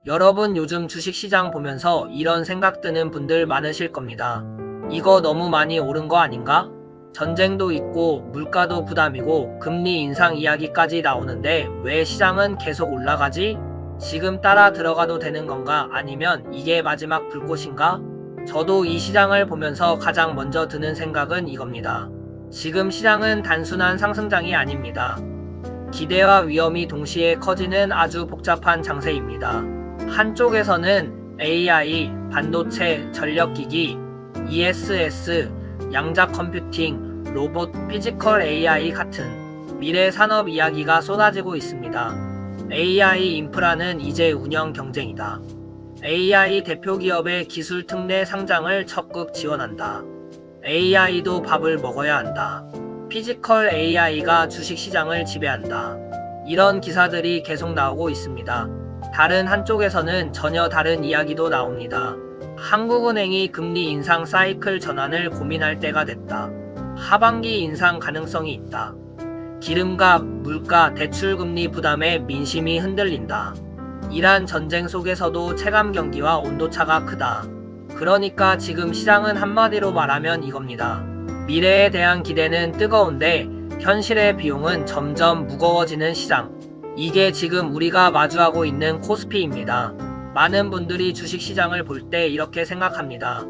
여러분 요즘 주식시장 보면서 이런 생각 드는 분들 많으실 겁니다. 이거 너무 많이 오른 거 아닌가? 전쟁도 있고 물가도 부담이고 금리 인상 이야기까지 나오는데 왜 시장은 계속 올라가지? 지금 따라 들어가도 되는 건가? 아니면 이게 마지막 불꽃인가? 저도 이 시장을 보면서 가장 먼저 드는 생각은 이겁니다. 지금 시장은 단순한 상승장이 아닙니다. 기대와 위험이 동시에 커지는 아주 복잡한 장세입니다. 한쪽에서는 AI, 반도체, 전력기기, ESS, 양자 컴퓨팅, 로봇, 피지컬 AI 같은 미래 산업 이야기가 쏟아지고 있습니다. AI 인프라는 이제 운영 경쟁이다. AI 대표 기업의 기술 특례 상장을 적극 지원한다. AI도 밥을 먹어야 한다. 피지컬 AI가 주식시장을 지배한다. 이런 기사들이 계속 나오고 있습니다. 다른 한쪽에서는 전혀 다른 이야기도 나옵니다. 한국은행이 금리 인상 사이클 전환을 고민할 때가 됐다. 하반기 인상 가능성이 있다. 기름값, 물가, 대출금리 부담에 민심이 흔들린다. 이란 전쟁 속에서도 체감 경기와 온도차가 크다. 그러니까 지금 시장은 한마디로 말하면 이겁니다. 미래에 대한 기대는 뜨거운데 현실의 비용은 점점 무거워지는 시장. 이게 지금 우리가 마주하고 있는 코스피입니다. 많은 분들이 주식시장을 볼 때 이렇게 생각합니다.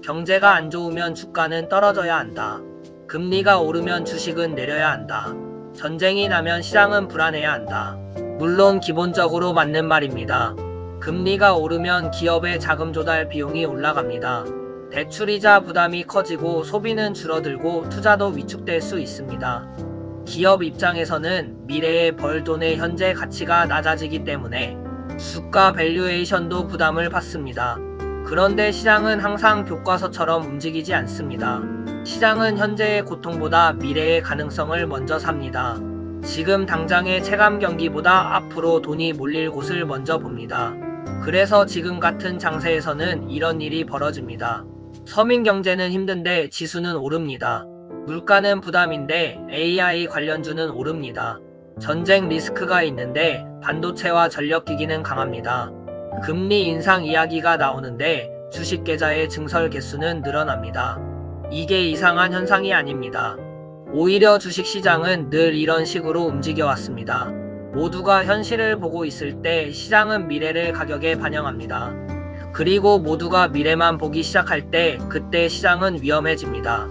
경제가 안 좋으면 주가는 떨어져야 한다. 금리가 오르면 주식은 내려야 한다. 전쟁이 나면 시장은 불안해야 한다. 물론 기본적으로 맞는 말입니다. 금리가 오르면 기업의 자금 조달 비용이 올라갑니다. 대출이자 부담이 커지고 소비는 줄어들고 투자도 위축될 수 있습니다. 기업 입장에서는 미래에 벌 돈의 현재 가치가 낮아지기 때문에 주가 밸류에이션도 부담을 받습니다. 그런데 시장은 항상 교과서처럼 움직이지 않습니다. 시장은 현재의 고통보다 미래의 가능성을 먼저 삽니다. 지금 당장의 체감 경기보다 앞으로 돈이 몰릴 곳을 먼저 봅니다. 그래서 지금 같은 장세에서는 이런 일이 벌어집니다. 서민 경제는 힘든데 지수는 오릅니다. 물가는 부담인데 AI 관련주는 오릅니다. 전쟁 리스크가 있는데 반도체와 전력기기는 강합니다. 금리 인상 이야기가 나오는데 주식 계좌의 증설 개수는 늘어납니다. 이게 이상한 현상이 아닙니다. 오히려 주식시장은 늘 이런 식으로 움직여왔습니다. 모두가 현실을 보고 있을 때 시장은 미래를 가격에 반영합니다. 그리고 모두가 미래만 보기 시작할 때 그때 시장은 위험해집니다.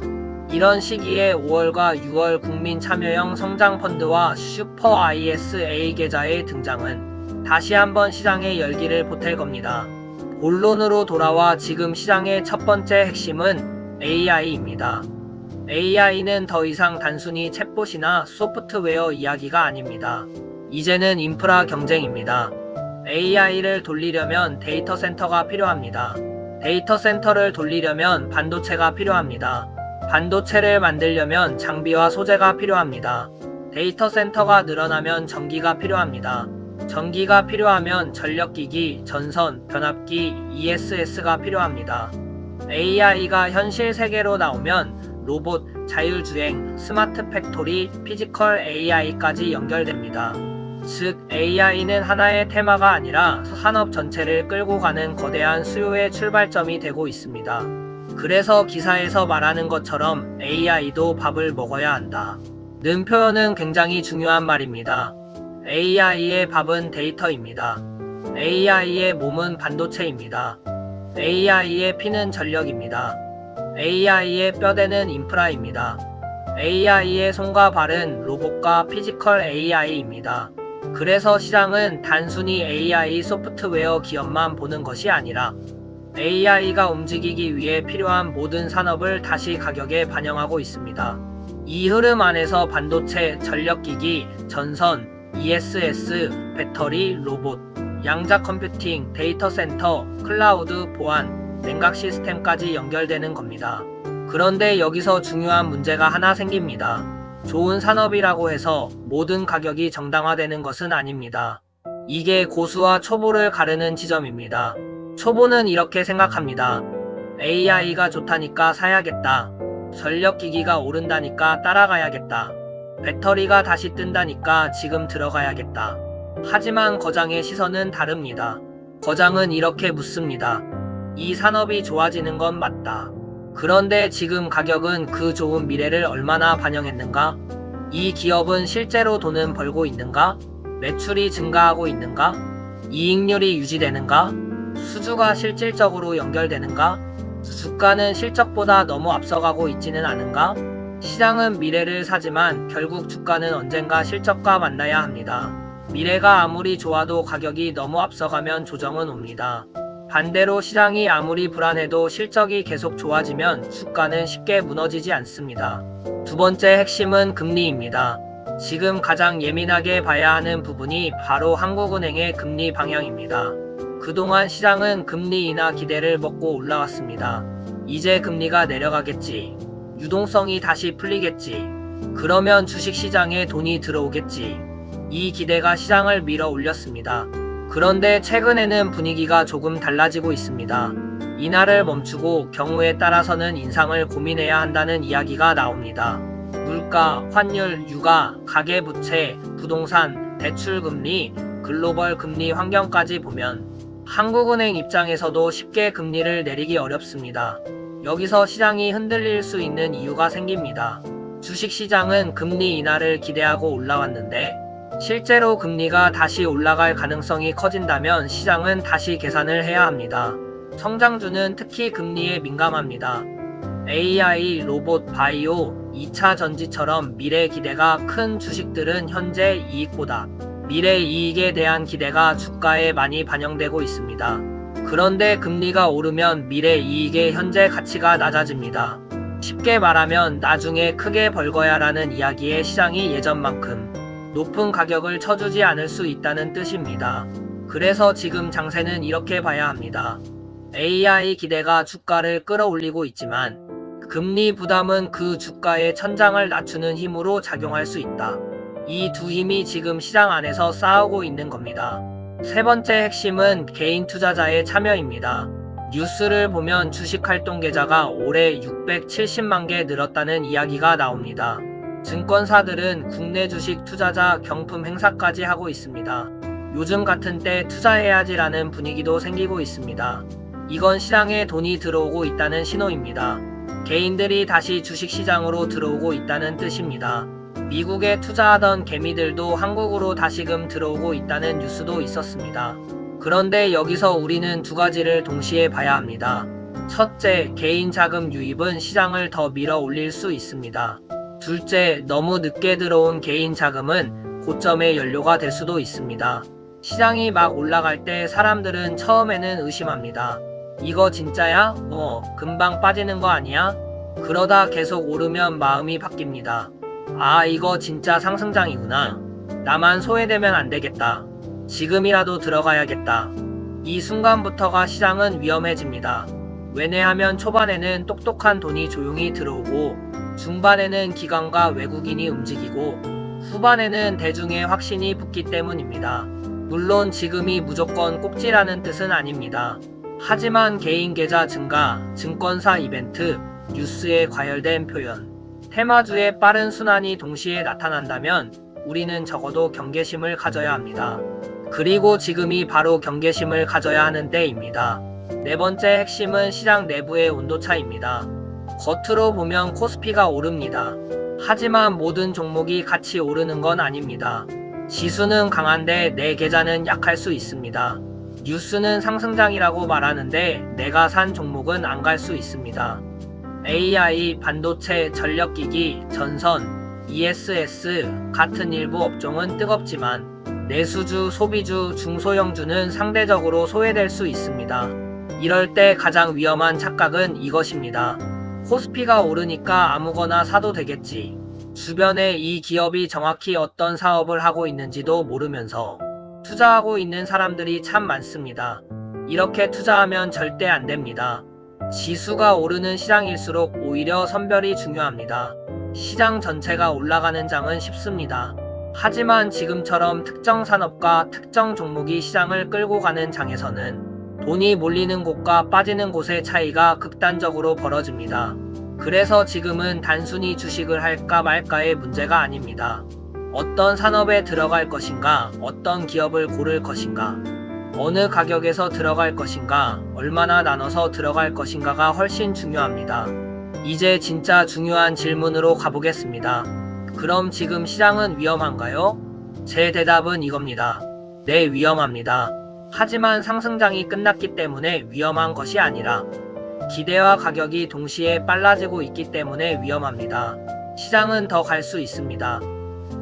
이런 시기에 5월과 6월 국민 참여형 성장펀드와 슈퍼 ISA 계좌의 등장은 다시 한번 시장의 열기를 보탤 겁니다. 본론으로 돌아와 지금 시장의 첫 번째 핵심은 AI입니다. AI는 더 이상 단순히 챗봇이나 소프트웨어 이야기가 아닙니다. 이제는 인프라 경쟁입니다. AI를 돌리려면 데이터 센터가 필요합니다. 데이터 센터를 돌리려면 반도체가 필요합니다. 반도체를 만들려면 장비와 소재가 필요합니다. 데이터 센터가 늘어나면 전기가 필요합니다. 전기가 필요하면 전력기기, 전선, 변압기, ESS가 필요합니다. AI가 현실 세계로 나오면 로봇, 자율주행, 스마트 팩토리, 피지컬 AI까지 연결됩니다. 즉, AI는 하나의 테마가 아니라 산업 전체를 끌고 가는 거대한 수요의 출발점이 되고 있습니다. 그래서 기사에서 말하는 것처럼 AI도 밥을 먹어야 한다. 는 표현은 굉장히 중요한 말입니다. AI의 밥은 데이터입니다. AI의 몸은 반도체입니다. AI의 피는 전력입니다. AI의 뼈대는 인프라입니다. AI의 손과 발은 로봇과 피지컬 AI입니다. 그래서 시장은 단순히 AI 소프트웨어 기업만 보는 것이 아니라 AI가 움직이기 위해 필요한 모든 산업을 다시 가격에 반영하고 있습니다. 이 흐름 안에서 반도체, 전력기기, 전선, ESS, 배터리, 로봇, 양자 컴퓨팅, 데이터 센터, 클라우드, 보안, 냉각 시스템까지 연결되는 겁니다. 그런데 여기서 중요한 문제가 하나 생깁니다. 좋은 산업이라고 해서 모든 가격이 정당화되는 것은 아닙니다. 이게 고수와 초보를 가르는 지점입니다. 초보는 이렇게 생각합니다. AI가 좋다니까 사야겠다. 전력기기가 오른다니까 따라가야겠다. 배터리가 다시 뜬다니까 지금 들어가야겠다. 하지만 거장의 시선은 다릅니다. 거장은 이렇게 묻습니다. 이 산업이 좋아지는 건 맞다. 그런데 지금 가격은 그 좋은 미래를 얼마나 반영했는가? 이 기업은 실제로 돈은 벌고 있는가? 매출이 증가하고 있는가? 이익률이 유지되는가? 수주가 실질적으로 연결되는가? 주가는 실적보다 너무 앞서가고 있지는 않은가? 시장은 미래를 사지만 결국 주가는 언젠가 실적과 만나야 합니다. 미래가 아무리 좋아도 가격이 너무 앞서가면 조정은 옵니다. 반대로 시장이 아무리 불안해도 실적이 계속 좋아지면 주가는 쉽게 무너지지 않습니다. 두 번째 핵심은 금리입니다. 지금 가장 예민하게 봐야 하는 부분이 바로 한국은행의 금리 방향입니다. 그동안 시장은 금리 인하 기대를 먹고 올라왔습니다. 이제 금리가 내려가겠지. 유동성이 다시 풀리겠지. 그러면 주식시장에 돈이 들어오겠지. 이 기대가 시장을 밀어 올렸습니다. 그런데 최근에는 분위기가 조금 달라지고 있습니다. 인하를 멈추고 경우에 따라서는 인상을 고민해야 한다는 이야기가 나옵니다. 물가, 환율, 유가, 가계부채, 부동산, 대출금리, 글로벌 금리 환경까지 보면 한국은행 입장에서도 쉽게 금리를 내리기 어렵습니다. 여기서 시장이 흔들릴 수 있는 이유가 생깁니다. 주식시장은 금리 인하를 기대하고 올라왔는데 실제로 금리가 다시 올라갈 가능성이 커진다면 시장은 다시 계산을 해야 합니다. 성장주는 특히 금리에 민감합니다. AI, 로봇, 바이오, 2차 전지처럼 미래 기대가 큰 주식들은 현재 이익보다 미래 이익에 대한 기대가 주가에 많이 반영되고 있습니다. 그런데 금리가 오르면 미래 이익의 현재 가치가 낮아집니다. 쉽게 말하면 나중에 크게 벌거야 라는 이야기에 시장이 예전만큼 높은 가격을 쳐주지 않을 수 있다는 뜻입니다. 그래서 지금 장세는 이렇게 봐야 합니다. AI 기대가 주가를 끌어올리고 있지만 금리 부담은 그 주가의 천장을 낮추는 힘으로 작용할 수 있다. 이 두 힘이 지금 시장 안에서 싸우고 있는 겁니다. 세 번째 핵심은 개인 투자자의 참여입니다. 뉴스를 보면 주식 활동 계좌가 올해 670만 개 늘었다는 이야기가 나옵니다. 증권사들은 국내 주식 투자자 경품 행사까지 하고 있습니다. 요즘 같은 때 투자해야지라는 분위기도 생기고 있습니다. 이건 시장에 돈이 들어오고 있다는 신호입니다. 개인들이 다시 주식시장으로 들어오고 있다는 뜻입니다. 미국에 투자하던 개미들도 한국으로 다시금 들어오고 있다는 뉴스도 있었습니다. 그런데 여기서 우리는 두 가지를 동시에 봐야 합니다. 첫째, 개인 자금 유입은 시장을 더 밀어 올릴 수 있습니다. 둘째, 너무 늦게 들어온 개인 자금은 고점의 연료가 될 수도 있습니다. 시장이 막 올라갈 때 사람들은 처음에는 의심합니다. 이거 진짜야? 금방 빠지는 거 아니야? 그러다 계속 오르면 마음이 바뀝니다. 아, 이거 진짜 상승장이구나. 나만 소외되면 안 되겠다. 지금이라도 들어가야겠다. 이 순간부터가 시장은 위험해집니다. 왜냐하면 초반에는 똑똑한 돈이 조용히 들어오고 중반에는 기관과 외국인이 움직이고 후반에는 대중의 확신이 붙기 때문입니다. 물론 지금이 무조건 꼭지라는 뜻은 아닙니다. 하지만 개인 계좌 증가, 증권사 이벤트, 뉴스에 과열된 표현, 테마주의 빠른 순환이 동시에 나타난다면 우리는 적어도 경계심을 가져야 합니다. 그리고 지금이 바로 경계심을 가져야 하는 때입니다. 네 번째 핵심은 시장 내부의 온도차입니다. 겉으로 보면 코스피가 오릅니다. 하지만 모든 종목이 같이 오르는 건 아닙니다. 지수는 강한데 내 계좌는 약할 수 있습니다. 뉴스는 상승장이라고 말하는데 내가 산 종목은 안 갈 수 있습니다. AI, 반도체, 전력기기, 전선, ESS 같은 일부 업종은 뜨겁지만 내수주, 소비주, 중소형주는 상대적으로 소외될 수 있습니다. 이럴 때 가장 위험한 착각은 이것입니다. 코스피가 오르니까 아무거나 사도 되겠지. 주변에 이 기업이 정확히 어떤 사업을 하고 있는지도 모르면서 투자하고 있는 사람들이 참 많습니다. 이렇게 투자하면 절대 안 됩니다. 지수가 오르는 시장일수록 오히려 선별이 중요합니다. 시장 전체가 올라가는 장은 쉽습니다. 하지만 지금처럼 특정 산업과 특정 종목이 시장을 끌고 가는 장에서는 돈이 몰리는 곳과 빠지는 곳의 차이가 극단적으로 벌어집니다. 그래서 지금은 단순히 주식을 할까 말까의 문제가 아닙니다. 어떤 산업에 들어갈 것인가, 어떤 기업을 고를 것인가, 어느 가격에서 들어갈 것인가, 얼마나 나눠서 들어갈 것인가가 훨씬 중요합니다. 이제 진짜 중요한 질문으로 가보겠습니다. 그럼 지금 시장은 위험한가요? 제 대답은 이겁니다. 네, 위험합니다. 하지만 상승장이 끝났기 때문에 위험한 것이 아니라 기대와 가격이 동시에 빨라지고 있기 때문에 위험합니다. 시장은 더 갈 수 있습니다.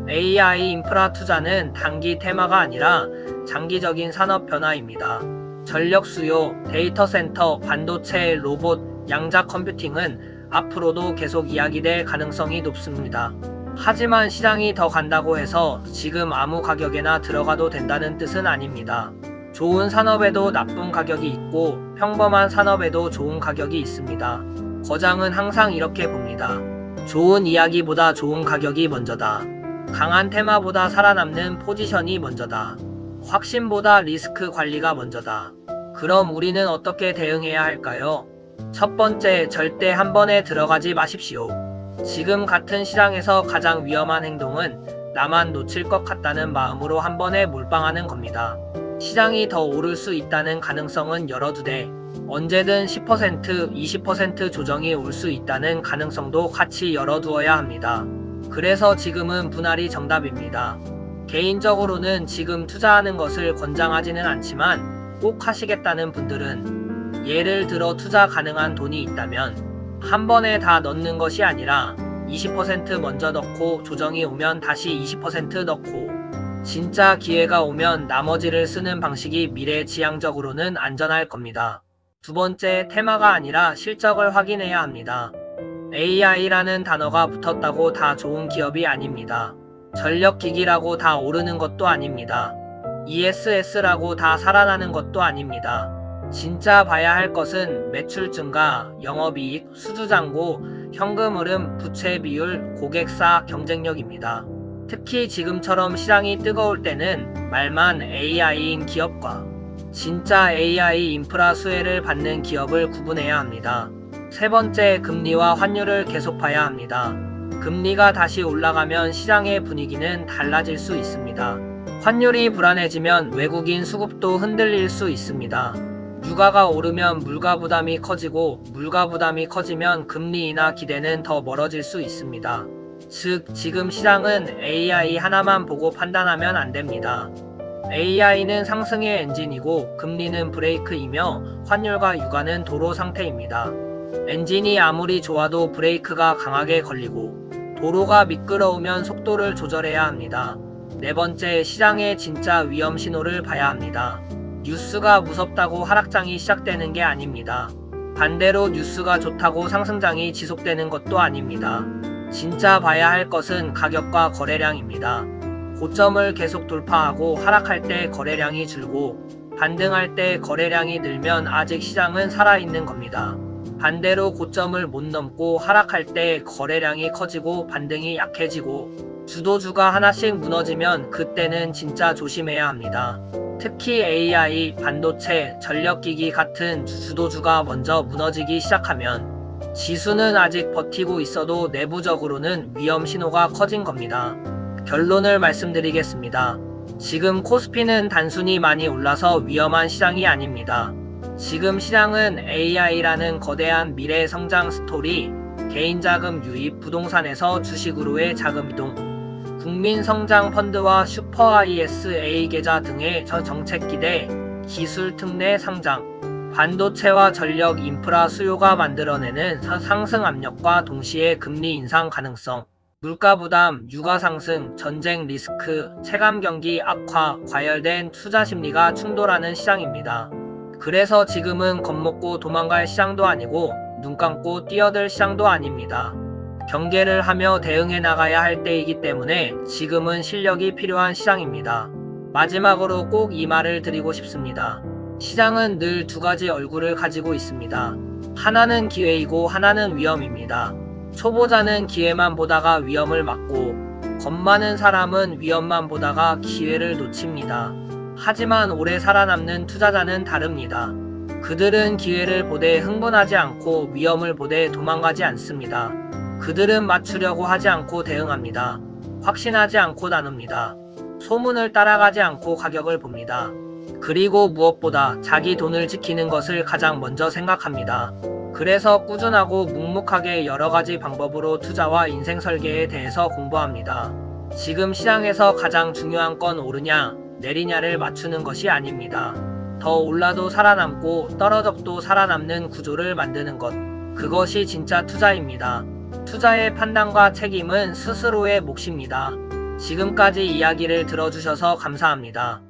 AI 인프라 투자는 단기 테마가 아니라 장기적인 산업 변화입니다. 전력 수요, 데이터 센터, 반도체, 로봇, 양자 컴퓨팅은 앞으로도 계속 이야기될 가능성이 높습니다. 하지만 시장이 더 간다고 해서 지금 아무 가격에나 들어가도 된다는 뜻은 아닙니다. 좋은 산업에도 나쁜 가격이 있고 평범한 산업에도 좋은 가격이 있습니다. 거장은 항상 이렇게 봅니다. 좋은 이야기보다 좋은 가격이 먼저다. 강한 테마보다 살아남는 포지션이 먼저다. 확신보다 리스크 관리가 먼저다. 그럼 우리는 어떻게 대응해야 할까요? 첫 번째, 절대 한 번에 들어가지 마십시오. 지금 같은 시장에서 가장 위험한 행동은 나만 놓칠 것 같다는 마음으로 한 번에 몰빵하는 겁니다. 시장이 더 오를 수 있다는 가능성은 열어두되 언제든 10%, 20% 조정이 올 수 있다는 가능성도 같이 열어두어야 합니다. 그래서 지금은 분할이 정답입니다. 개인적으로는 지금 투자하는 것을 권장하지는 않지만 꼭 하시겠다는 분들은 예를 들어 투자 가능한 돈이 있다면 한 번에 다 넣는 것이 아니라 20% 먼저 넣고 조정이 오면 다시 20% 넣고 진짜 기회가 오면 나머지를 쓰는 방식이 미래지향적으로는 안전할 겁니다. 두 번째, 테마가 아니라 실적을 확인해야 합니다. AI라는 단어가 붙었다고 다 좋은 기업이 아닙니다. 전력기기라고 다 오르는 것도 아닙니다. ESS라고 다 살아나는 것도 아닙니다. 진짜 봐야 할 것은 매출 증가, 영업이익, 수주잔고, 현금 흐름, 부채 비율, 고객사, 경쟁력입니다. 특히 지금처럼 시장이 뜨거울 때는 말만 AI인 기업과 진짜 AI 인프라 수혜를 받는 기업을 구분해야 합니다. 세 번째, 금리와 환율을 계속 봐야 합니다. 금리가 다시 올라가면 시장의 분위기는 달라질 수 있습니다. 환율이 불안해지면 외국인 수급도 흔들릴 수 있습니다. 유가가 오르면 물가 부담이 커지고 물가 부담이 커지면 금리 인하 기대는 더 멀어질 수 있습니다. 즉, 지금 시장은 AI 하나만 보고 판단하면 안 됩니다. AI는 상승의 엔진이고 금리는 브레이크이며 환율과 유가는 도로 상태입니다. 엔진이 아무리 좋아도 브레이크가 강하게 걸리고 도로가 미끄러우면 속도를 조절해야 합니다. 네 번째, 시장의 진짜 위험 신호를 봐야 합니다. 뉴스가 무섭다고 하락장이 시작되는 게 아닙니다. 반대로 뉴스가 좋다고 상승장이 지속되는 것도 아닙니다. 진짜 봐야 할 것은 가격과 거래량입니다. 고점을 계속 돌파하고 하락할 때 거래량이 줄고 반등할 때 거래량이 늘면 아직 시장은 살아있는 겁니다. 반대로 고점을 못 넘고 하락할 때 거래량이 커지고 반등이 약해지고 주도주가 하나씩 무너지면 그때는 진짜 조심해야 합니다. 특히 AI, 반도체, 전력기기 같은 주도주가 먼저 무너지기 시작하면 지수는 아직 버티고 있어도 내부적으로는 위험 신호가 커진 겁니다. 결론을 말씀드리겠습니다. 지금 코스피는 단순히 많이 올라서 위험한 시장이 아닙니다. 지금 시장은 AI라는 거대한 미래 성장 스토리, 개인 자금 유입, 부동산에서 주식으로의 자금 이동, 국민 성장 펀드와 슈퍼 ISA 계좌 등의 정책 기대, 기술 특례 상장, 반도체와 전력 인프라 수요가 만들어내는 상승 압력과 동시에 금리 인상 가능성, 물가 부담, 유가 상승, 전쟁 리스크, 체감 경기 악화, 과열된 투자 심리가 충돌하는 시장입니다. 그래서 지금은 겁먹고 도망갈 시장도 아니고 눈 감고 뛰어들 시장도 아닙니다. 경계를 하며 대응해 나가야 할 때이기 때문에 지금은 실력이 필요한 시장입니다. 마지막으로 꼭 이 말을 드리고 싶습니다. 시장은 늘 두 가지 얼굴을 가지고 있습니다. 하나는 기회이고 하나는 위험입니다. 초보자는 기회만 보다가 위험을 맞고 겁 많은 사람은 위험만 보다가 기회를 놓칩니다. 하지만 오래 살아남는 투자자는 다릅니다. 그들은 기회를 보되 흥분하지 않고 위험을 보되 도망가지 않습니다. 그들은 맞추려고 하지 않고 대응합니다. 확신하지 않고 나눕니다. 소문을 따라가지 않고 가격을 봅니다. 그리고 무엇보다 자기 돈을 지키는 것을 가장 먼저 생각합니다. 그래서 꾸준하고 묵묵하게 여러 가지 방법으로 투자와 인생 설계에 대해서 공부합니다. 지금 시장에서 가장 중요한 건 오르냐, 내리냐를 맞추는 것이 아닙니다. 더 올라도 살아남고 떨어져도 살아남는 구조를 만드는 것. 그것이 진짜 투자입니다. 투자의 판단과 책임은 스스로의 몫입니다. 지금까지 이야기를 들어주셔서 감사합니다.